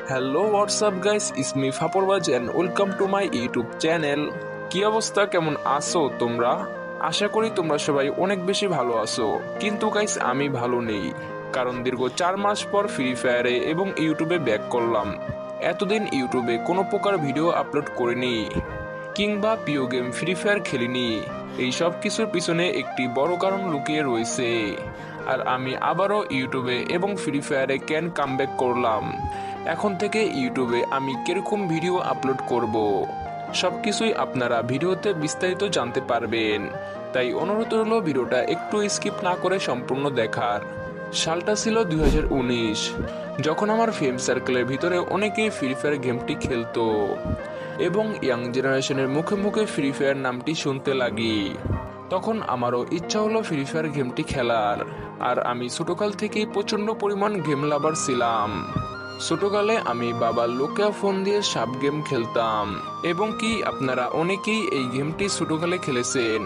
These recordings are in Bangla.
হ্যালো হোয়াটসঅ্যাপ গাইস, ইসমি ফাপরবাজ and welcome to my YouTube channel. কি অবস্থা, কেমন আছো তোমরা? আশা করি তোমরা সবাই অনেক বেশি ভালো আছো। কিন্তু গাইস আমি ভালো নেই, কারণ দীর্ঘ 4 মাস পর ফ্রি ফায়ারে এবং ইউটিউবে ব্যাক করলাম। এতদিন ইউটিউবে কোনো প্রকার ভিডিও আপলোড করিনি কিংবা প্রিয় গেম ফ্রি ফায়ার খেলিনি। এই সব কিছুর পিছনে একটি বড় কারণ লুকিয়ে রয়েছে। আর আমি আবারও ইউটিউবে এবং ফ্রি ফায়ারে কেন কামব্যাক করলাম। এখন থেকে ইউটিউবে আমি কিরকম ভিডিও আপলোড করব, সবকিছুই আপনারা ভিডিওতে বিস্তারিত জানতে পারবেন। তাই অনুরোধ রইল ভিডিওটা একটু স্কিপ না করে সম্পূর্ণ দেখার। সালটা ছিল 2019, যখন আমার ফ্রেন্ড সার্কেলের ভিতরে অনেকেই ফ্রি ফায়ার গেমটি খেলতো এবং ইয়াং জেনারেশনের মুখে মুখে ফ্রি ফায়ার নামটি শুনতে লাগি। তখন আমারও ইচ্ছা হলো ফ্রি ফায়ার গেমটি খেলার। আর আমি ছোটকাল থেকেই প্রচণ্ড পরিমাণ গেম লাভার ছিলাম। ছোটকালে আমি বাবার লোকিয়া ফোন দিয়ে সাপ গেম খেলতাম, এবং কি আপনারা অনেকেই এই গেমটি ছোটকালে খেলেছেন।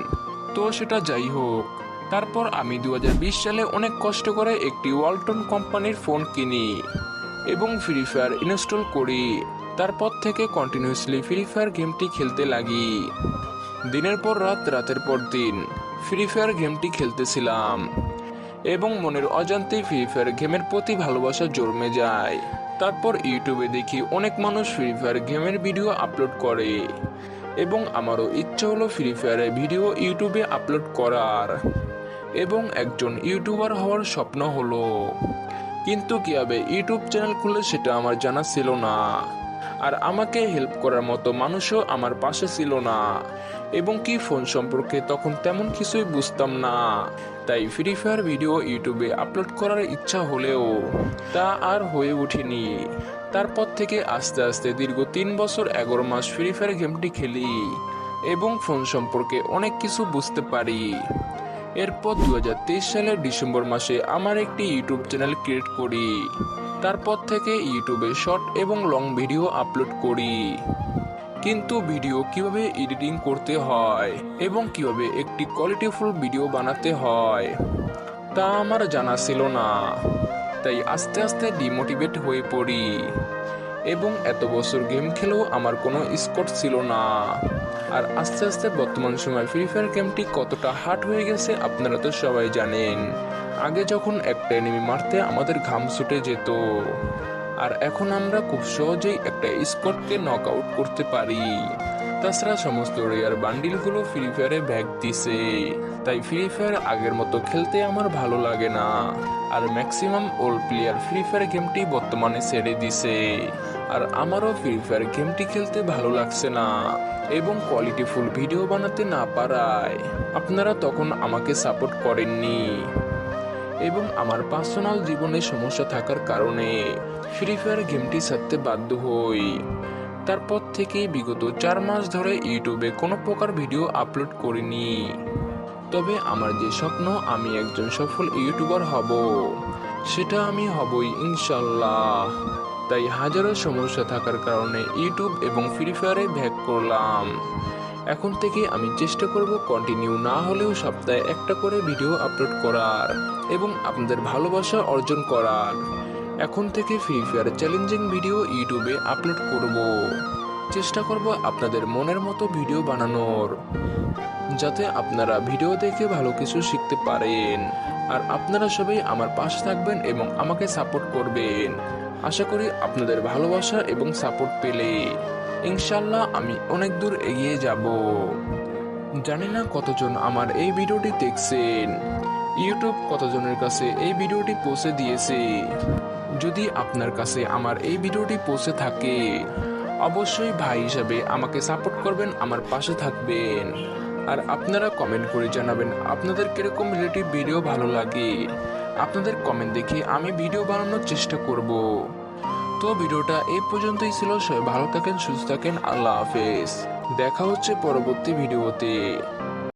তো সেটা যাই হোক, তারপর আমি 2020 সালে অনেক কষ্ট করে একটি ওয়ালটন কোম্পানির ফোন কিনি এবং ফ্রি ফায়ার ইনস্টল করি। তারপর থেকে কন্টিনিউয়াসলি ফ্রি ফায়ার গেমটি খেলতে লাগি। দিনের পর রাত, রাতের পর দিন ফ্রি ফায়ার গেমটি খেলতেছিলাম এবং মনের অজান্তেই ফ্রি ফায়ার গেমের প্রতি ভালোবাসা জন্মে যায়। তারপর ইউটিউবে দেখি অনেক মানুষ ফ্রি ফায়ার গেমের ভিডিও আপলোড করে এবং আমারও ইচ্ছা হলো ফ্রি ফায়ারের ভিডিও ইউটিউবে আপলোড করার এবং একজন ইউটিউবার হওয়ার স্বপ্ন হলো। কিন্তু কিভাবে ইউটিউব চ্যানেল খুলে সেটা আমার জানা ছিল না। আর আমাকে হেল্প করার মতো মানুষও আমার পাশে ছিল না, এবং কি ফোন সম্পর্কে তখন তেমন কিছুই বুঝতাম না। তাই ফ্রি ফায়ার ভিডিও ইউটিউবে আপলোড করার ইচ্ছা হলেও তা আর হয়ে ওঠেনি। তারপর থেকে আস্তে আস্তে দীর্ঘ 3 বছর 11 মাস ফ্রি ফায়ার গেমটি খেলি এবং ফোন সম্পর্কে অনেক কিছু বুঝতে পারি। এরপর 2023 সালের ডিসেম্বর মাসে আমার একটি ইউটিউব চ্যানেল ক্রিয়েট করি। তারপর থেকে ইউটিউবে শর্ট এবং লং ভিডিও আপলোড করি। কিন্তু ভিডিও কিভাবে এডিটিং করতে হয় এবং কিভাবে একটি কোয়ালিটিফুল ভিডিও বানাতে হয় তা আমার জানা ছিল না। তাই আস্তে আস্তে ডিমোটিভেট হয়ে পড়ি এবং এত বছর গেম খেলেও আমার কোনো স্কোর ছিল না। আর আস্তে আস্তে বর্তমান সময় ফ্রি ফায়ার গেমটি কতটা হার্ড হয়ে গেছে আপনারা তো সবাই জানেন। আগে যখন একটা এনিমি মারতে আমাদের ঘাম ছুটে যেত, আর এখন আমরা খুব সহজেই একটা স্কোয়াডকে নক আউট করতে পারি। তাছাড়া সমস্ত রেয়ার বান্ডিলগুলো ফ্রি ফায়ারে ব্যাগ দিছে। তাই ফ্রি ফায়ার আগের মতো খেলতে আমার ভালো লাগে না। আর maximum old player free fire গেমটি বর্তমানে ছেড়ে দিছে। আর আমারও ফ্রি ফায়ার গেমটি খেলতে ভালো লাগছে না এবং কোয়ালিটিফুল ভিডিও বানাতে না পারায় আপনারা তখন আমাকে সাপোর্ট করেননি, এবং আমার পার্সোনাল জীবনে সমস্যা থাকার কারণে ফ্রি ফায়ার গেমটি ছাড়তে বাধ্য হই। তারপর থেকে বিগত 4 মাস ধরে ইউটিউবে কোনো প্রকার ভিডিও আপলোড করিনি। তবে আমার যে স্বপ্ন আমি একজন সফল ইউটিউবার হব, সেটা আমি হবই ইনশাল্লাহ। তাই হাজারো সমস্যা থাকার কারণে ইউটিউব এবং ফ্রি ফায়ারে ব্যাক করলাম। এখন থেকে আমি চেষ্টা করব কন্টিনিউ না হলেও সপ্তাহে একটা করে ভিডিও আপলোড করার এবং আপনাদের ভালোবাসা অর্জন করার। এখন থেকে ফ্রি ফায়ার চ্যালেঞ্জিং ভিডিও ইউটিউবে আপলোড করব। চেষ্টা করব আপনাদের মনের মতো ভিডিও বানানোর, যাতে আপনারা ভিডিও দেখে ভালো কিছু শিখতে পারেন। আর আপনারা সবাই আমার পাশে থাকবেন এবং আমাকে সাপোর্ট করবেন। আশা করি আপনাদের ভালোবাসা এবং সাপোর্ট পেলে ইনশাল্লাহ আমি অনেক দূর এগিয়ে যাব। জানি না কতজন আমার এই ভিডিওটি দেখছেন, ইউটিউব কতজনের কাছে এই ভিডিওটি পৌঁছে দিয়েছে। যদি আপনার কাছে আমার এই ভিডিওটি পৌঁছে থাকে, অবশ্যই ভাই হিসাবে আমাকে সাপোর্ট করবেন, আমার পাশে থাকবেন। আর আপনারা কমেন্ট করে জানাবেন আপনাদের কিরকম রিলেটিভ ভিডিও ভালো লাগে। আপনাদের কমেন্ট দেখে আমি ভিডিও বানানোর চেষ্টা করব। তো ভিডিওটা এই পর্যন্তই ছিল। সবাই ভালো থাকেন, সুস্থ থাকেন, আল্লাহ হাফেজ। দেখা হচ্ছে পরবর্তী ভিডিওতে।